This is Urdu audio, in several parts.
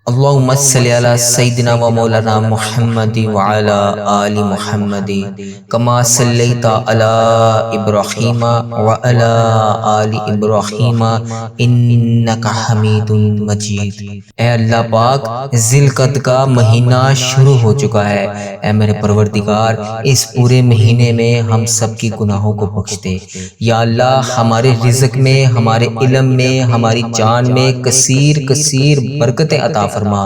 اللہم صلی علی سیدنا و مولانا محمد وعلی آل محمد کما صلیت علی ابراہیم وعلی آل ابراہیم انک حمید مجید۔ اے اللہ پاک، ذی القعدہ کا مہینہ شروع ہو چکا ہے۔ اے میرے پروردگار، اس پورے مہینے میں ہم سب کی گناہوں کو بخش دے۔ یا اللہ، ہمارے رزق میں، ہمارے علم میں، ہماری جان میں کثیر کثیر برکتیں عطا فرما۔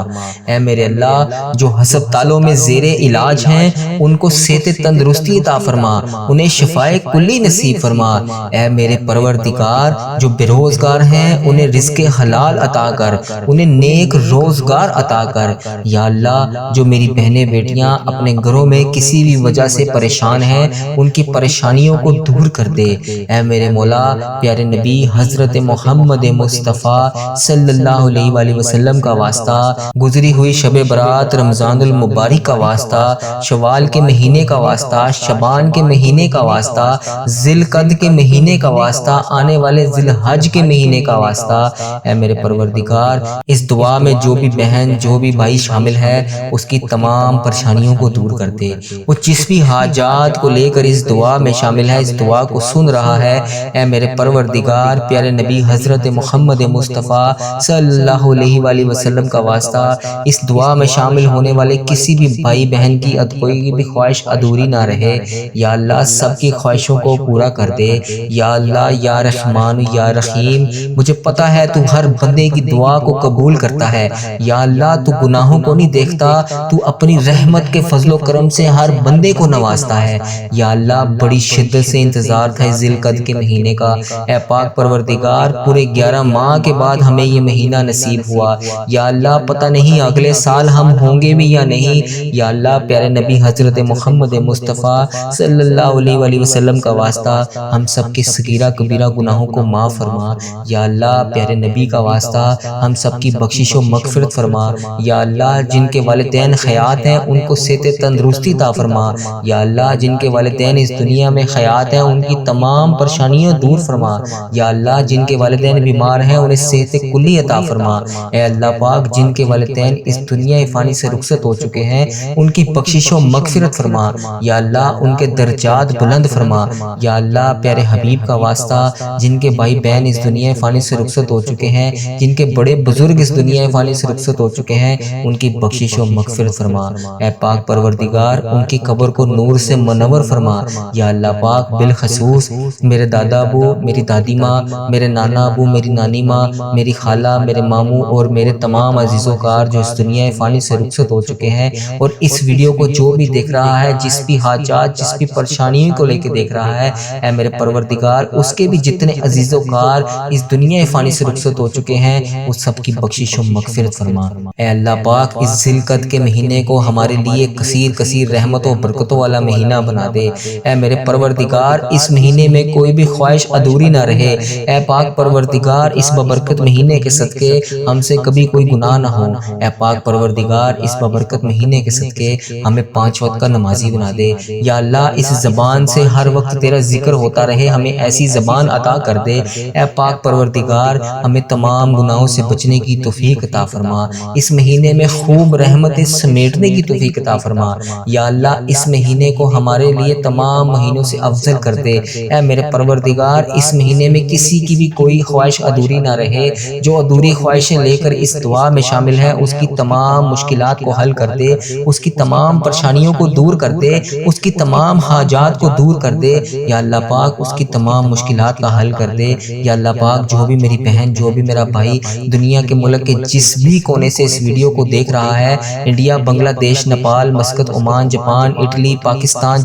اے میرے اللہ، جو ہسپتالوں میں زیر علاج ہیں ان کو صحت تندرستی عطا فرما، انہیں شفائے کلی نصیب فرما۔ اے میرے پروردگار، جو بے روزگار ہیں انہیں رزق حلال عطا کر، انہیں نیک روزگار عطا کر۔ یا اللہ، جو میری بہنیں بیٹیاں اپنے گھروں میں کسی بھی وجہ سے پریشان ہیں ان کی پریشانیوں کو دور کر دے۔ اے میرے مولا، پیارے نبی حضرت محمد مصطفیٰ صلی اللہ علیہ وآلہ وسلم کا واسطہ، گزری ہوئی شب برات رمضان المبارک کا واسطہ، شوال کے مہینے کا واسطہ، شعبان کے مہینے کا واسطہ، ذی القعدہ کے مہینے کا واسطہ، آنے والے ذی الحج کے مہینے کا واسطہ۔ اے میرے پروردگار، اس دعا میں جو بھی بہن جو بھی بھائی شامل ہے اس کی تمام پریشانیوں کو دور کر دے۔ وہ جس بھی حاجات کو لے کر اس دعا میں شامل ہے، اس دعا کو سن رہا ہے، اے میرے پروردگار، پیارے نبی حضرت محمد مصطفیٰ صلی اللہ علیہ وآلہ وسلم کا واسطہ، اس دعا میں شامل ہونے والے کسی بھی بھائی بہن کی کوئی بھی خواہش ادھوری نہ رہے۔ یا اللہ، سب کی خواہشوں کو پورا کر دے۔ یا اللہ، یا رحمان یا رحیم، مجھے پتہ ہے تو ہر بندے کی دعا کو قبول کرتا ہے۔ یا اللہ، تو گناہوں کو نہیں دیکھتا، تو اپنی رحمت کے فضل و کرم سے ہر بندے کو نوازتا ہے۔ یا اللہ، بڑی شدت سے انتظار تھا ذی القعدہ کے مہینے کا۔ اے پاک پروردگار، پورے 11 ماہ کے بعد ہمیں یہ مہینہ نصیب ہوا۔ یا اللہ، پتہ نہیں اگلے سال ہم ہوں گے بھی یا نہیں۔ یا اللہ، پیارے نبی حضرت محمد مصطفیٰ صلی اللہ علیہ وآلہ وسلم کا واسطہ، ہم سب کی صغیرہ کبیرہ گناہوں کو معاف فرما۔ یا اللہ، پیارے نبی کا واسطہ، ہم سب کی بخشش و مغفرت فرما۔ یا اللہ، جن کے والدین حیات ہیں ان کو صحت تندرستی عطا فرما۔ یا اللہ، جن کے والدین اس دنیا میں حیات ہیں ان کی تمام پریشانیاں دور فرما۔ یا اللہ، جن کے والدین بیمار ہیں انہیں صحت کلی عطا فرما۔ اے اللہ پاک، جن کے والدین اس دنیا فانی سے رخصت ہو چکے ہیں ان کی بخشش و مغفرت فرما۔ یا اللہ، ان کے درجات بلند فرما۔ یا اللہ، پیارے حبیب کا واسطہ، جن کے بھائی بہن اس دنیا فانی سے رخصت ہو چکے ہیں، جن کے بڑے بزرگ اس دنیا فانی سے رخصت ہو چکے ہیں، ان کی بخشش و مغفرت فرما۔ اے پاک پروردگار، ان کی قبر کو نور سے منور فرما۔ یا اللہ پاک، بالخصوص میرے دادا ابو، میری دادی ماں، میرے نانا ابو، میری نانی ماں، میری خالہ، میرے ماموں اور میرے تمام عزیز و کار جو اس دنیا فانی سے رخصت ہو چکے ہیں، اور اس ویڈیو کو جو بھی دیکھ رہا ہے، جس بھی حاجات، جس بھی پریشانیوں کو لے کے دیکھ رہا ہے، اے میرے پروردگار، اس کے بھی جتنے عزیز و کار اس دنیا فانی سے رخصت ہو چکے ہیں وہ سب کی بخشش و مغفرت فرما۔ اے اللہ پاک، اس ذی القعدہ کے مہینے کو ہمارے لیے کثیر کثیر رحمتوں و برکتوں والا مہینہ بنا دے۔ اے میرے پروردگار، اس مہینے میں کوئی بھی خواہش ادھوری نہ رہے۔ اے پاک پروردگار، اس ببرکت مہینے کے صدقے ہم سے کبھی کوئی گناہ نہ ہو۔ اے پاک پروردگار، اس ببرکت مہینے کے صدقے ہمیں 5 وقت کا نمازی بنا دے۔ یا اللہ، اس زبان سے ہر وقت تیرا ذکر ہوتا رہے، ہمیں ایسی زبان عطا کر دے۔ اے پاک پروردگار، ہمیں تمام گناہوں سے بچنے کی توفیق عطا فرما۔ اس مہینے میں خوب رحمتیں سمیٹنے کی توفیق عطا فرما۔ یا اللہ، اس مہینے کو ہمارے لیے تمام مہینوں سے افضل کر دے۔ اے میرے پروردگار، اس مہینے میں کسی کی بھی کوئی خواہش ادھوری نہ رہے۔ جو ادھوری خواہشیں لے کر اس دعا میں شامل ہے اس کی تمام مشکلات کو حل کر دے، اس کی تمام پریشانیوں کو دور کر دے، اس کی تمام حاجات کو دور کر دے۔ یا اللہ پاک، اس کی تمام مشکلات کا حل کر دے۔ یا اللہ پاک، جو بھی میری بہن، جو بھی میرا بھائی دنیا کے ملک کے جس بھی کونے سے اس ویڈیو کو دیکھ رہا ہے، انڈیا، بنگلہ دیش، Nepal, Muscat, Oman, Japan, Italy, Pakistan,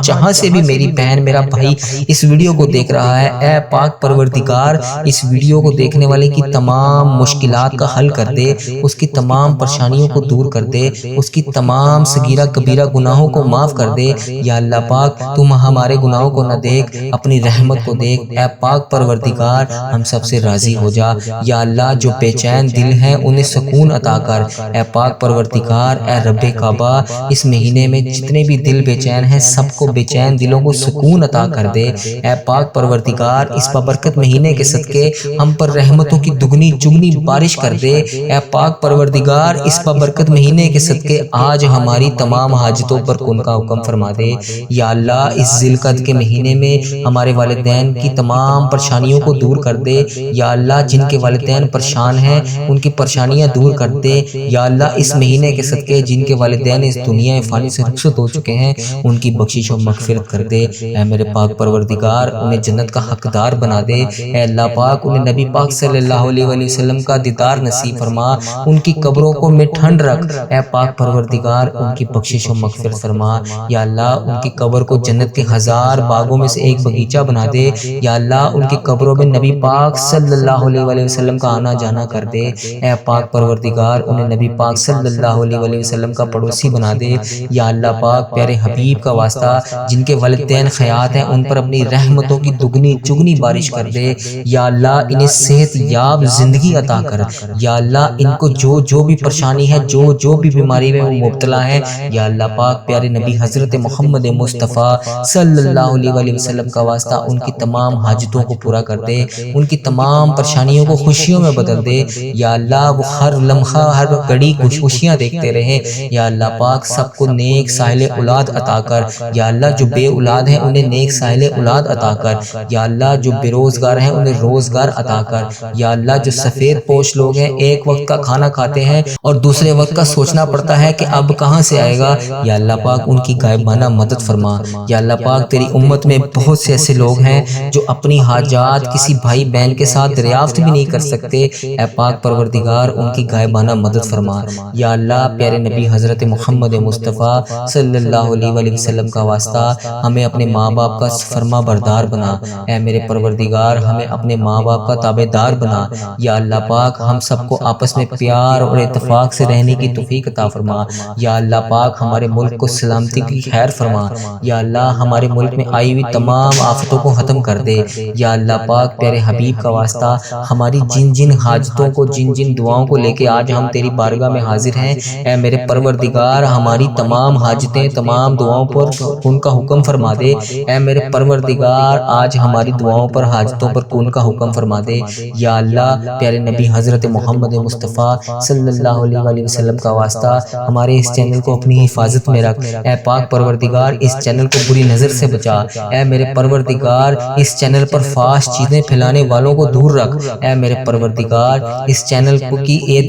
جہاں سے بھی میری بہن میرا بھائی اس ویڈیو کو دیکھ رہا ہے، اے پاک پروردگار، اس ویڈیو کو دیکھنے والے کی تمام مشکلات کا حل کر دے، اس کی تمام پریشانیوں کو دور کر دے، اس کی تمام صغیرہ کبیرہ گناہوں کو معاف کر دے۔ یا اللہ پاک، تم ہمارے گناہوں کو نہ دیکھ، اپنی رحمت کو دیکھ۔ اے پاک پروردگار، ہم سب سے راضی ہو جا۔ یا اللہ، جو بے چین دل ہیں انہیں سکون عطا کر۔ اے پاک پروردگار، اے رب کعبہ، اس مہینے میں جتنے بھی دل بے چین ہیں سب کو بے چین دلوں کو سکون عطا کر دے۔ اے پاک پروردگار، اس بابرکت مہینے کے صدقے ہم پر رحمتوں کی دگنی چگنی بارش کر دے۔ اے پاک پروردگار اس بابرکت مہینے کے صدقے آج ہماری تمام حاجتوں پر کن کا حکم فرما دے۔ یا اللہ اس ذی القعدہ کے مہینے میں ہمارے والدین کی تمام پریشانیوں کو دور کر دے۔ یا اللہ جن کے والدین پریشان ہیں ان کی پریشانیاں دور کر دے۔ یا اللہ اس مہینے کے صدقے جن کے والدین اس دنیا فانی سے رخصت ہو چکے ہیں ان کی بخشش و مغفرت کر دے۔ اے میرے پاک پروردگار انہیں جنت کا حقدار بنا دے۔ اے اللہ پاک انہیں نبی پاک صلی اللہ علیہ وسلم کا دیدار نصیب فرما، ان کی قبروں کو میں ٹھنڈ رکھ۔ اے پاک پروردگار ان کی بخشش و مغفرت فرما۔ یا اللہ ان کی قبر کو جنت کے ہزار باغوں میں سے ایک باغیچہ بنا دے۔ یا اللہ ان کی قبروں میں نبی پاک صلی اللہ علیہ وسلم کا آنا جانا کر دے۔ اے پاک پروردگار انہیں نبی پاک صلی اللہ علیہ وسلم کا پڑوسی بنا دے۔ یا اللہ پاک پیارے حبیب کا واسطہ جن کے والدین حیات ہیں ان پر اپنی رحمتوں کی دگنی چگنی بارش کر دے۔ یا اللہ انہیں صحت یاب زندگی عطا کر۔ یا اللہ ان کو جو بھی پریشانی ہے جو بھی بیماری میں وہ مبتلا ہے، یا اللہ پاک پیارے نبی حضرت محمد مصطفیٰ صلی اللہ علیہ وسلم کا واسطہ ان کی تمام حاجتوں کو پورا کر دے، ان کی تمام پریشانیوں کو خوشیوں میں بدل دے۔ یا اللہ وہ ہر لمحہ ہر گھڑی خوشیاں دیکھتے رہیں۔ یا اللہ پاک سب کو نیک ساحل اولاد عطا کر۔ یا اللہ جو بے اولاد ہیں انہیں نیک ساحل اولاد عطا کر۔ یا اللہ جو بے روزگار ہیں انہیں روزگار عطا کر۔ یا اللہ جو سفید پوش لوگ ہیں ایک وقت کا کھانا کھاتے ہیں اور دوسرے وقت کا سوچنا پڑتا ہے کہ اب کہاں سے آئے گا، یا اللہ پاک ان کی غائبانہ مدد فرما۔ یا اللہ پاک تیری امت میں بہت سے ایسے لوگ ہیں جو اپنی حاجات کسی بھائی بہن کے ساتھ دریافت بھی نہیں کر سکتے، اے پاک پروردگار ان کی غائبانہ مدد فرما۔ یا اللہ پیارے نبی حضرت محمد مصطفیٰ صلی اللہ علیہ وسلم کا واسطہ ہمیں اپنے ماں باپ کا فرما بردار بنا۔ اے میرے پروردگار ہمیں اپنے ماں باپ کا تابع دار بنا۔ یا اللہ پاک ہم سب کو آپس میں پیار اور اتفاق سے رہنے کی توفیق عطا فرما۔ یا اللہ پاک ہمارے ملک کو سلامتی کی خیر فرما۔ یا اللہ ہمارے ملک میں آئی ہوئی تمام آفتوں کو ختم کر دے۔ یا اللہ پاک پیارے حبیب کا واسطہ ہماری جن حاجتوں کو جن دعاؤں کو لے کے آج ہم تیری بارگاہ میں حاضر ہیں، اے میرے پروردگار ہماری تمام حاجتیں تمام دعاؤں پر ان کا حکم فرما دے۔ اے میرے پروردگار آج ہماری دعاؤں پر حاجتوں پر ان کا حکم فرما دے۔ یا اللہ پیارے نبی حضرت محمد مصطفیٰ صلی اللہ علیہ وسلم کا واسطہ ہمارے اس چینل کو اپنی حفاظت میں رکھ۔ اے پاک پروردگار اس چینل کو بری نظر سے بچا۔ اے میرے پروردگار اس چینل پر فحش چیزیں پھیلانے والوں کو دور رکھ۔ اے میرے پروردگار اس چینل کی یہ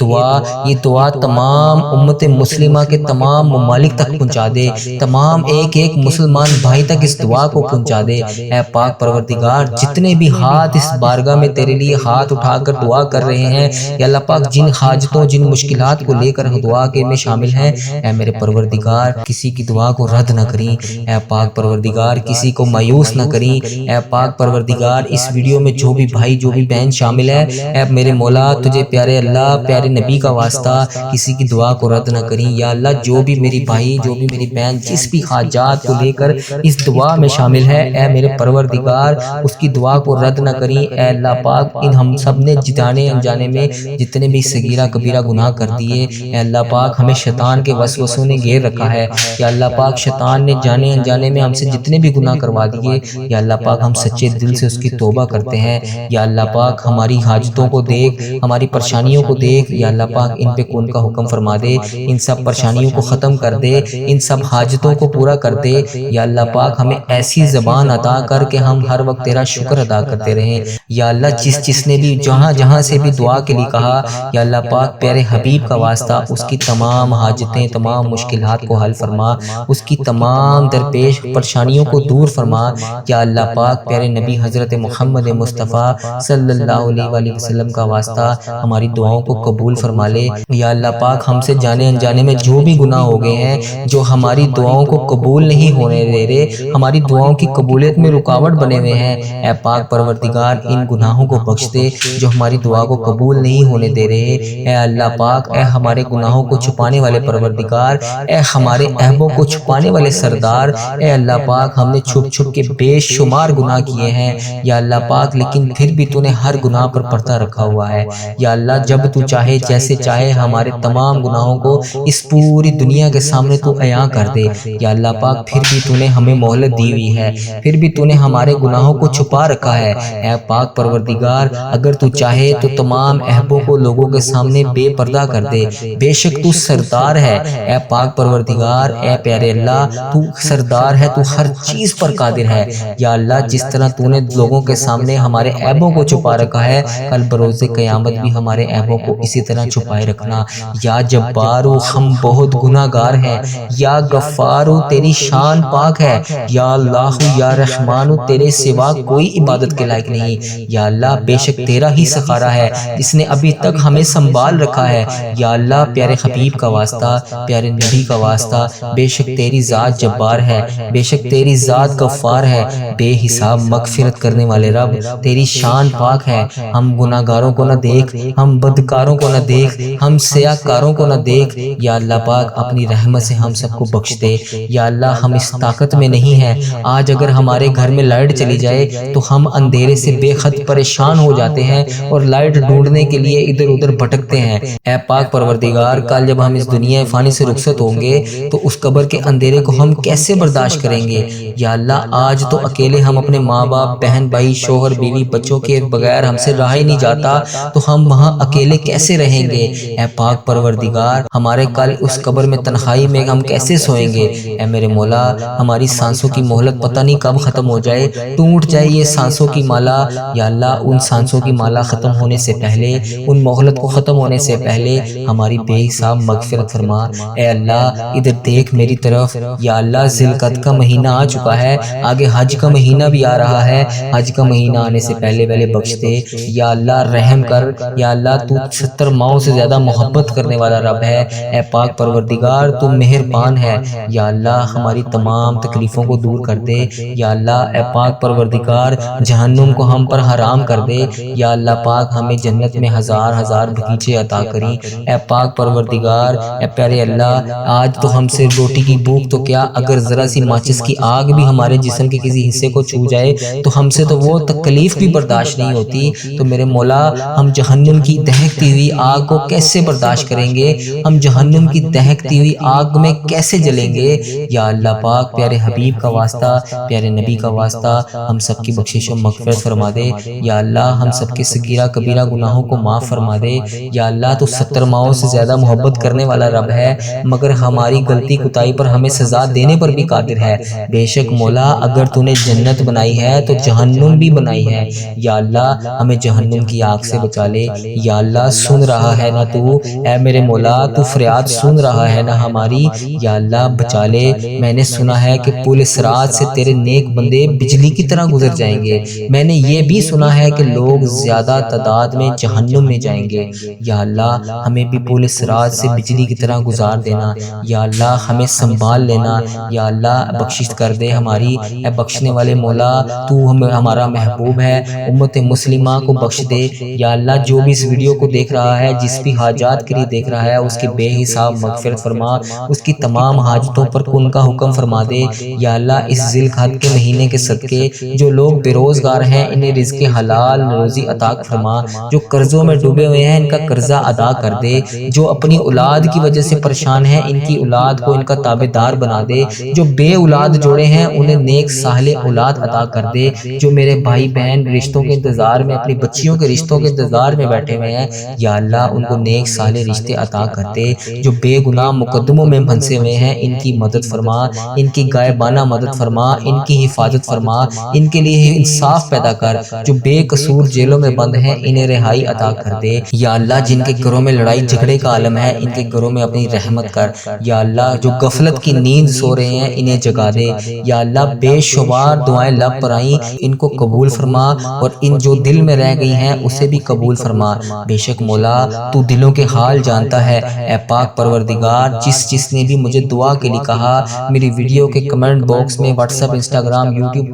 دعا تمام امت مسلمہ کے تمام ممالک تک پہنچا دے، تمام ایک مسلمان بھائی تک اس دعا کو پہنچا دے۔ اے پاک پروردگار جتنے بھی ہاتھ اس بارگاہ میں تیرے لیے ہاتھ اٹھا کر دعا کر رہے ہیں، یا اللہ پاک جن حاجتوں جن مشکلات کو لے کر دعا کے میں شامل ہیں، اے میرے پروردگار کسی کی دعا کو رد نہ کریں۔ اے پاک پروردگار کسی کو مایوس نہ کریں۔ اے پاک پروردگار اس ویڈیو میں جو بھی بھائی جو بھی بہن شامل ہے، اے میرے مولا تجھے پیارے اللہ پیارے نبی کا واسطہ کسی کی دعا کو رد نہ کریں۔ یا اللہ جو بھی میری بھائی جو بھی میری بہن جس بھی حاجات کو لے کر اس دعا میں شامل ہے، اے میرے پروردگار اس کی دعا کو رد نہ کریں۔ اے اللہ پاک ان ہم سب نے جانے انجانے میں جتنے بھی صغیرہ کبیرہ گناہ کر دیے، اے اللہ پاک ہمیں شیطان کے وسوسوں نے گھیر رکھا ہے۔ یا اللہ پاک شیطان نے جانے انجانے میں ہم سے جتنے بھی گناہ کروا دیے، یا اللہ پاک ہم سچے دل سے اس کی توبہ کرتے ہیں۔ یا اللہ پاک ہماری حاجتوں کو دیکھ، ہماری پریشانیوں کو دیکھ، یا اللہ پاک ان پہ کن کا حکم فرما دے، ان سب پریشانیوں کو ختم کر دے، ان سب حاجتوں کو پورا کر دے۔ یا اللہ پاک ہمیں ایسی زبان عطا کر کے ہم ہر وقت تیرا شکر ادا کرتے رہیں۔ یا اللہ جس نے بھی جہاں سے بھی دعا کے لیے کہا، یا اللہ پاک پیارے حبیب کا واسطہ اس کی تمام حاجتیں تمام مشکلات کو حل فرما، اس کی تمام درپیش پریشانیوں کو دور فرما۔ یا اللہ پاک پیارے نبی حضرت محمد مصطفیٰ صلی اللہ علیہ وسلم کا واسطہ ہماری دعاؤں کو قبول فرما لے۔ یا اللہ پاک ہم سے جانے انجانے میں جو بھی گناہ ہو گئے ہیں جو ہماری دعاؤں کو قبول نہیں ہونے دے رہے، ہماری دعاؤں کی قبولیت میں رکاوٹ بنے ہوئے ہیں، اے پاک پروردگار ان گناہوں کو بخش دے جو ہماری دعا کو قبول نہیں ہونے دے رہے۔ اے اللہ پاک اے ہمارے گناہوں کو چھپانے والے پروردگار، اے ہمارے عیبوں کو چھپانے والے سردار، اے اللہ پاک ہم نے چھپ کے بے شمار گناہ کیے ہیں، یا اللہ پاک لیکن پھر بھی تو نے ہر گناہ پر پردہ رکھا ہوا ہے۔ یا اللہ جب تو چاہے جیسے چاہے ہمارے تمام گناہوں کو اس پوری دنیا کے سامنے تو عیاں کر دے۔ یا اللہ پاک پھر بھی تو نے ہمیں مہلت دی ہوئی ہے، پھر بھی تو نے ہمارے گناہوں کو چھپا رکھا ہے۔ اے پاک پاک پروردگار اگر تو چاہے تو تمام عیبوں کو لوگوں کے سامنے بے پردہ کر دے، بے شک تو سردار ہے اے پاک پروردگار، اے پیارے اللہ تو سردار ہے، تو ہر چیز پر قادر ہے۔ یا اللہ جس طرح تو نے لوگوں کے سامنے ہمارے عیبوں کو چھپا رکھا ہے، کل بروز قیامت بھی ہمارے عیبوں کو اسی طرح چھپائے رکھنا۔ یا جبارو ہم بہت گناہ گار ہیں، یا غفارو تیری شان پاک ہے، یا اللہ یا رحمانو تیرے سوا کوئی عبادت کے لائق نہیں۔ یا اللہ بے شک تیرا ہی سخارا ہے جس نے ابھی تک ہمیں سنبھال رکھا ہے۔ یا اللہ پیارے حبیب کا واسطہ، پیارے نبی کا واسطہ، بے شک تیری ذات جبار ہے، بے شک تیری ذات غفار ہے، بے حساب مغفرت کرنے والے رب، تیری شان پاک ہے۔ ہم گناہ گاروں کو نہ دیکھ، ہم بدکاروں کو نہ دیکھ، ہم سیاہ کاروں کو نہ دیکھ۔ یا اللہ پاک اپنی رحمت سے ہم سب کو بخش دے۔ یا اللہ ہم اس طاقت میں نہیں ہیں، آج اگر ہمارے گھر میں لائٹ چلی جائے تو ہم اندھیرے سے بے حد پریشان ہو جاتے ہیں اور لائٹ ڈھونڈنے کے لیے ادھر ادھر بھٹکتے ہیں۔ اے پاک پروردگار کل جب ہم اس دنیا فانی سے رخصت ہوں گے تو اس قبر کے اندھیرے کو ہم کیسے برداشت کریں گے؟ یا اللہ آج تو اکیلے ہم اپنے ماں باپ، بہن بھائی، شوہر بیوی، بچوں کے بغیر ہم سے رہا ہی نہیں جاتا، تو ہم وہاں اکیلے کیسے رہیں گے؟ اے پاک پروردگار ہمارے کل اس قبر میں تنہائی میں ہم کیسے سوئیں گے؟ اے میرے مولا ہماری سانسوں کی مہلت پتہ نہیں کب ختم ہو جائے، ٹوٹ جائے یہ سانسوں کی مالا۔ یا اللہ ان سانسوں کی مالا ختم ہونے سے پہلے، ان مہلت کو ختم ہونے سے پہلے ہماری بے حساب مغفرت فرما۔ اے اللہ ادھر دیکھ میری طرف، یا اللہ ذی القعدہ کا مہینہ آ چکا ہے، آگے حج کا مہینہ بھی آ رہا ہے، حج کا مہینہ آنے سے پہلے پہلے بخش دے۔ یا اللہ رحم کر، یا اللہ تو 70 ماؤں سے زیادہ محبت کرنے والا رب ہے۔ اے پاک پروردگار تو مہربان ہے۔ یا اللہ ہماری تمام تکلیفوں کو دور کر دے۔ یا اللہ اے پاک پروردگار جہنم کو ہم پر حرام کر دے۔ یا اللہ پاک ہمیں جنت میں ہزار ہزار بغیچے عطا کریں۔ اے پاک پروردگار اے پیارے اللہ آج تو ہم سے روٹی کی بھوک تو کیا، اگر ذرا سی ماچس کی آگ بھی ہمارے جسم کے کسی حصے کو چھو جائے تو ہم سے تو وہ تکلیف بھی برداشت نہیں ہوتی۔ تو میرے مولا ہم جہنم کی دہکتی ہوئی آگ کو کیسے برداشت کریں گے؟ ہم جہنم کی دہکتی ہوئی آگ میں کیسے جلیں گے؟ یا اللہ پاک پیارے حبیب کا واسطہ، پیارے نبی کا واسطہ ہم سب کی بخشش و مغفرت فرما دے۔ یا اللہ ہم سب کے صغیرہ کبیرہ گناہوں کو معاف فرما دے۔ یا اللہ تو 70 ماؤں سے زیادہ محبت کرنے والا رب ہے، مگر ہماری غلطی کوتاہی پر ہمیں سزا دینے پر بھی قادر ہے۔ بے شک مولا اگر تو نے جنت بنائی ہے تو جہنم بھی بنائی ہے۔ یا اللہ ہمیں جہنم کی آگ سے بچا لے۔ یا اللہ سن رہا ہے نا تو، اے میرے مولا تو فریاد سن رہا ہے نا ہماری، یا اللہ بچا لے۔ میں نے سنا ہے کہ پل صراط سے تیرے نیک بندے بجلی کی طرح گزر جائیں گے، میں نے یہ بھی سنا ہے کہ لوگ زیادہ تعداد میں جہنم میں جائیں گے۔ یا اللہ ہمیں بھی پل صراط سے بجلی کی طرح گزار دینا۔ یا اللہ ہمیں سنبھال لینا۔ یا اللہ بخشش کر دے ہماری، اے بخشنے والے مولا تو ہمارا محبوب ہے، امت مسلمہ کو بخش دے۔ یا اللہ جو بھی اس ویڈیو کو دیکھ رہا ہے، جس بھی حاجات کے لیے دیکھ رہا ہے، اس کے بے حساب مغفرت فرما، اس کی تمام حاجتوں پر کن کا حکم فرما دے۔ یا اللہ اس ذی القعدہ کے مہینے کے صدقے جو لوگ بے روزگار ہیں انہیں رزق حلال روزی عطا فرما، جو قرضوں میں ڈوبے ہوئے ہیں ان کا قرضہ ادا کر دے، جو اپنی اولاد کی وجہ سے پریشان ہیں ان کی اولاد کو ان کا تابعدار بنا دے، جو بے اولاد جوڑے ہیں انہیں نیک صالح اولاد عطا کر دے، جو میرے بھائی بہن رشتوں کے انتظار میں، اپنی بچیوں کے رشتوں کے انتظار میں بیٹھے ہوئے ہیں، یا اللہ ان کو نیک صالح رشتے عطا کر دے، جو بے گناہ مقدموں میں پھنسے ہوئے ہیں ان کی مدد فرما، ان کی غائبانہ مدد فرما، ان کی حفاظت فرما، ان کے لیے انصاف پیدا کر، جو بے قصور جیلوں میں بند ہیں انہیں رہائی عطا کر دے۔ یا اللہ جن کے گھروں میں لڑائی جھگڑے کا عالم ہے ان کے گھروں میں اپنی رحمت کر۔ یا اللہ جو غفلت کی نیند سو رہے ہیں انہیں جگا دے۔ یا اللہ بے شمار دعائیں لب پر آئیں ان کو قبول فرما، اور ان جو دل میں رہ گئی ہیں اسے بھی قبول فرما۔ بے شک مولا تو دلوں کے حال جانتا ہے۔ اے پاک پروردگار جس نے بھی مجھے دعا کے لیے کہا، میری ویڈیو کے کمنٹ باکس میں، واٹس ایپ، انسٹاگرام، یوٹیوب،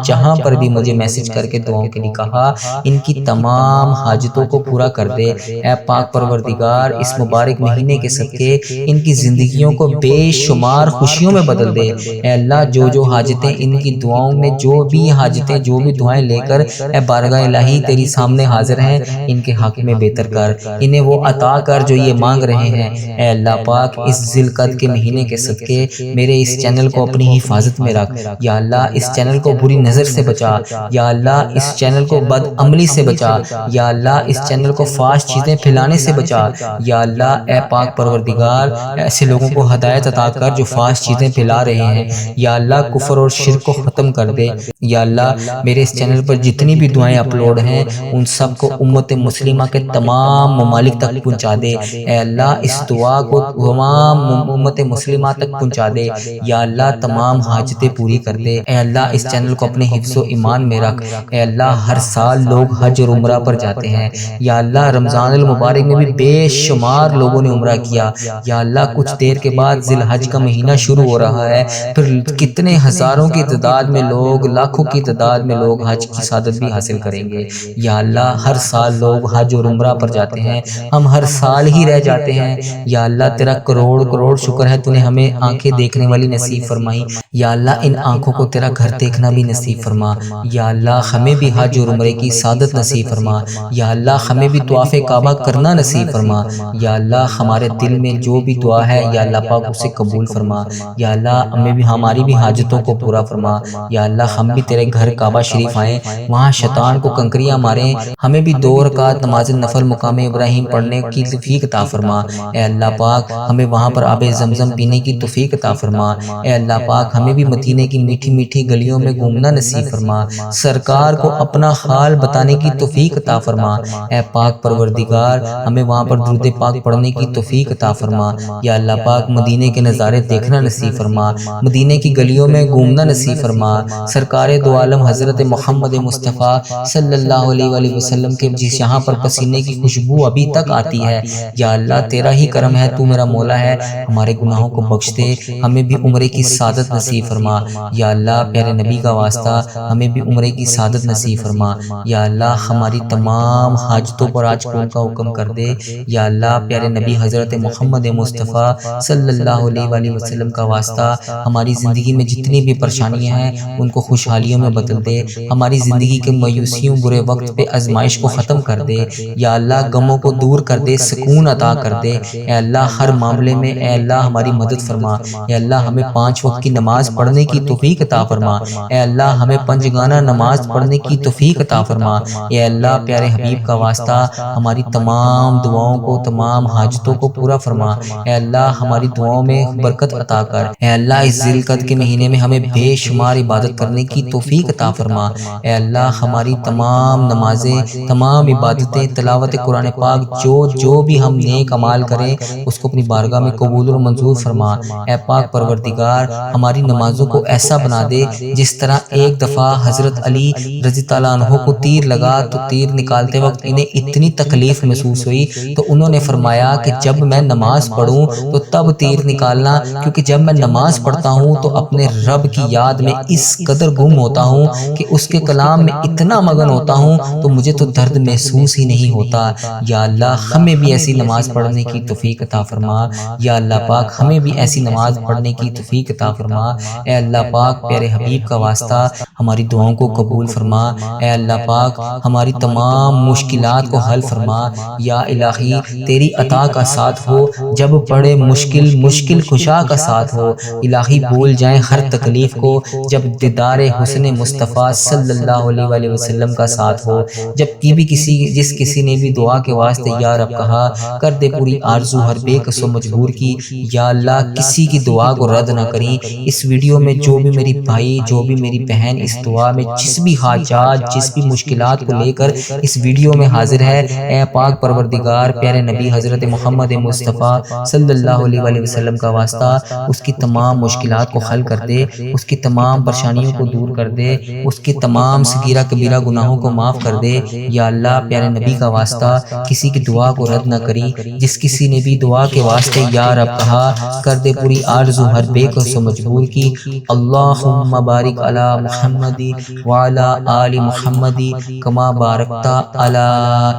جہاں پر بھی مجھے میسج کر کے دعاؤں کے لیے کہا، ان کی تمام حاجتوں کو پورا کر دے۔ اے پاک پروردگار اس مبارک مہینے کے صدقے ان کی زندگیوں کو بے شمار خوشیوں میں بدل دے۔ اے اللہ جو حاجتیں ان کی دعاؤں میں، جو بھی حاجتیں، جو بھی دعائیں لے کر اے بارگاہ الہی تیری سامنے حاضر ہیں، ان کے حق میں بہتر کر، انہیں وہ عطا کر جو یہ مانگ رہے ہیں۔ اے اللہ پاک اس ذی القعدہ کے مہینے کے صدقے میرے اس چینل کو اپنی حفاظت میں رکھ۔ یا اللہ اس چینل کو بری نظر سے بچا۔ یا اللہ اس اس چینل کو بد عملی سے بچا، یا اللہ اس چینل کو فحش چیزیں پھیلانے سے بچا، یا اللہ اے پاک پروردگار ایسے لوگوں کو ہدایت عطا کر جو فحش چیزیں پھیلا رہے ہیں، یا اللہ کفر اور شرک کو ختم کر دے، یا اللہ میرے اس چینل پر جتنی بھی دعائیں اپلوڈ ہیں ان سب کو امت مسلمہ کے تمام ممالک تک پہنچا دے، اے اللہ اس دعا کو تمام امت مسلمہ تک پہنچا دے، یا اللہ تمام حاجتیں پوری کر دے، اے اللہ اس چینل کو اپنے حفظ و ایمان میں رکھ، اے اللہ ہر سال لوگ حج اور عمرہ پر جاتے ہیں، یا اللہ رمضان المبارک میں بھی بے شمار لوگوں نے عمرہ کیا، یا اللہ کچھ دیر کے بعد ذی الحج کا مہینہ شروع ہو رہا ہے، پھر کتنے ہزاروں کی تعداد میں لوگ، لاکھوں کی تعداد میں لوگ حج کی سعادت بھی حاصل کریں گے، یا اللہ ہر سال لوگ حج اور عمرہ پر جاتے ہیں، ہم ہر سال ہی رہ جاتے ہیں، یا اللہ تیرا کروڑ کروڑ شکر ہے تو نے ہمیں آنکھیں دیکھنے والی نصیب فرمائی، یا اللہ ان آنکھوں کو تیرا گھر دیکھنا بھی نصیب فرما، یا اللہ ہمیں بھی حج اور عمرے کی سعادت نصیب فرما، یا اللہ ہمیں بھی طواف کعبہ کرنا نصیب فرما، یا اللہ ہمارے دل میں جو بھی دعا ہے یا اللہ پاک اسے قبول فرما، یا اللہ ہمیں بھی ہماری بھی حاجتوں کو پورا فرما، یا اللہ ہم بھی تیرے گھر کعبہ شریف آئیں، وہاں شیطان کو کنکریاں ماریں، ہمیں بھی 2 رکعت نماز نفل مقام ابراہیم پڑھنے کی توفیق عطا فرما، اے اللہ پاک ہمیں وہاں پر آب زمزم پینے کی توفیق عطا فرما، اے اللہ پاک ہمیں بھی مدینے کی میٹھی میٹھی گلیوں میں گھومنا نصیب فرما، سرکار کو اپنا حال بتانے کی توفیق عطا فرما، اے پاک پروردگار ہمیں وہاں پر درود پاک پڑھنے کی توفیق عطا فرما، یا اللہ پاک مدینے کے نظارے دیکھنا نصیب فرما، مدینے کی گلیوں میں گھومنا نصیب فرما، سرکار دو عالم حضرت محمد مصطفیٰ صلی اللہ علیہ وآلہ وسلم کے جس یہاں پر پسینے کی خوشبو ابھی تک آتی ہے، یا اللہ تیرا ہی کرم ہے، تو میرا مولا ہے، ہمارے گناہوں کو بخش دے، ہمیں بھی عمرے کی سعادت نصیب فرما، یا اللہ پیارے نبی کا واسطہ ہمیں بھی عمرے کی سعادت نصیب فرما، یا اللہ ہماری تمام حاجتوں پر آج کون کا حکم کر دے، یا اللہ پیارے نبی حضرت محمد مصطفیٰ صلی اللہ علیہ وآلہ وسلم کا واسطہ ہماری زندگی میں جتنی بھی پریشانیاں ہیں ان کو خوشحالیوں میں بدل دے، ہماری زندگی کے مایوسیوں برے وقت پہ آزمائش کو ختم کر دے، یا اللہ غموں کو دور کر دے، سکون عطا کر دے، اے اللہ ہر معاملے میں اے اللہ ہماری مدد فرما، اے اللہ ہمیں 5 وقت کی نماز پڑھنے کی توفیق عطا فرما، اے اللہ ہمیں 5 گانا نماز پڑھنے کی توفیق عطا فرما، اے اللہ پیارے حبیب کا واسطہ ہماری تمام دعاؤں کو، تمام حاجتوں کو پورا فرما، اے اللہ ہماری دعاؤں میں برکت عطا کر، اے اللہ اس ذی القعدہ کے مہینے میں ہمیں بے شمار عبادت کرنے کی توفیق عطا فرما، اے اللہ ہماری تمام نمازیں، تمام عبادتیں، تلاوت قرآن پاک جو بھی ہم نیک عمال کریں اس کو اپنی بارگاہ میں قبول اور منظور فرما، اے پاک پروردگار ہماری نمازوں کو ایسا بنا دے جس طرح ایک دفعہ حضرت علی رضی اللہ عنہ کو تیر لگا تو تیر نکالتے وقت انہیں اتنی تکلیف محسوس ہوئی تو انہوں نے فرمایا کہ جب میں نماز پڑھوں تو تب تیر نکالنا، کیونکہ جب میں نماز پڑھتا ہوں تو اپنے رب کی یاد میں اس قدر گم ہوتا ہوں کہ اس کے کلام میں اتنا مگن ہوتا ہوں تو مجھے تو درد محسوس ہی نہیں ہوتا، یا اللہ ہمیں بھی ایسی نماز پڑھنے کی توفیق عطا فرما، یا اللہ پاک ہمیں بھی ایسی نماز پڑھنے کی توفیق عطا فرما، اے اللہ پاک پیارے حبیب کا واسطہ ہماری دعاؤں کو قبول فرما، اے اللہ پاک ہماری تمام مشکلات کو حل فرما، یا الہی تیری عطا کا ساتھ ہو، جب پڑے مشکل کشا کا ساتھ ہو، الہی بھول جائیں ہر تکلیف کو، جب دیدار حسن مصطفیٰ صلی اللہ علیہ وآلہ وسلم کا ساتھ ہو، جب جس کسی نے بھی دعا کے واسطے یا رب کہا کر دے پوری آرزو ہر بے کس و مجبور کی، یا اللہ کسی کی دعا کو رد نہ کریں، اس ویڈیو میں جو بھی میری بھائی، جو بھی میری بہن اس دعا میں جس بھی حاجات، جس بھی مشکلات کو لے کر اس ویڈیو میں حاضر ہے، اے پاک پروردگار پیارے نبی حضرت محمد مصطفیٰ صلی اللہ علیہ وآلہ وسلم کا واسطہ اس کی تمام مشکلات کو حل کر دے، اس کی تمام پریشانیوں کو دور کر دے، اس کی تمام صغیرہ کبیرہ گناہوں کو معاف کر دے، یا اللہ پیارے نبی کا واسطہ کسی کی دعا کو رد نہ کری، جس کسی نے بھی دعا کے واسطے یا رب کہا کر دے پوری آرزو ہر بے کس و مجبور کی، اللہم بارک علی محمد وعلی آل محمد کما بارکت علی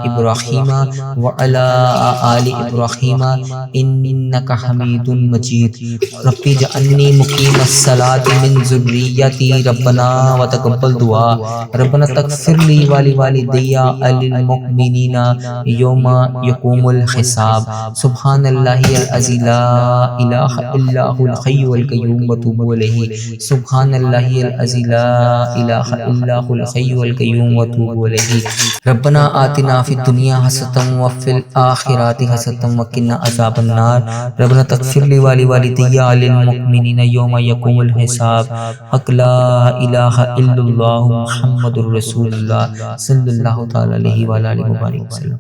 ابراہیم وعلی آل ابراہیم انک حمید مجید، رب اجعلنی مقیم الصلاۃ من ذریتی ربنا وتقبل دعا، ربنا تغفر لی ولوالدی وللمؤمنین یوم یقوم الحساب، سبحان اللہ العظی لا الہ الا هو الحی القیوم واتوب الیہ، سبحان اللہ العظی لا الہ الا هو الحی القیوم واتوب الیہ۔ ربنا آتنا فی الدنیا حسنۃ وفی الآخرۃ حسنۃ وقنا عذاب النار۔ ربنا تغفر لی ولوالدی وللمؤمنین یوم یقوم الحساب۔ حق لا الہ الا اللہ محمد الرسول اللہ صلی اللہ تعالی علیہ وآلہ وسلم۔